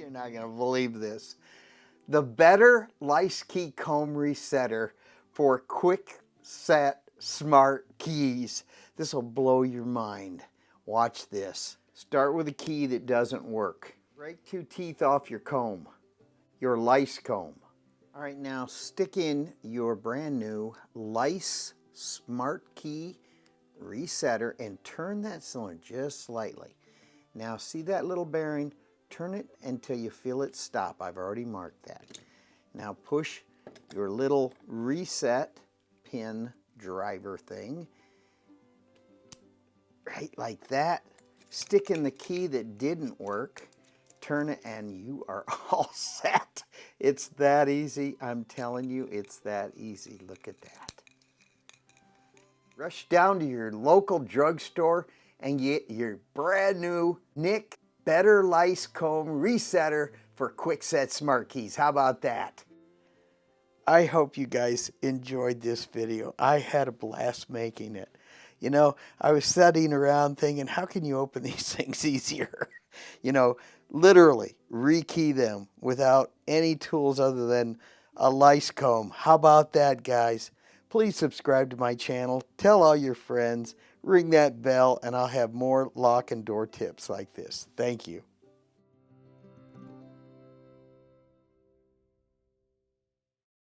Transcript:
You're not going to believe this. The better Lice key comb resetter for Kwikset smart keys. This will blow your mind. Watch this. Start with a key that doesn't work. Break 2 teeth off your comb, your Lice comb. All right, now stick in your brand new Lice smart key resetter and turn that cylinder just slightly. Now see that little bearing? Turn it until you feel it stop. I've already marked that. Now push your little reset pin driver thing right like that. Stick in the key that didn't work. Turn it and you are all set. It's that easy. I'm telling you, it's that easy. Look at that. Rush down to your local drugstore and get your brand new Nick Better Lice Comb Resetter for Kwikset Smart Keys. How about that? I hope you guys enjoyed this video. I had a blast making it. You know, I was studying around thinking, how can you open these things easier? You know, literally rekey them without any tools other than a lice comb. How about that, guys? Please subscribe to my channel. Tell all your friends. Ring that bell, and I'll have more lock and door tips like this. Thank you.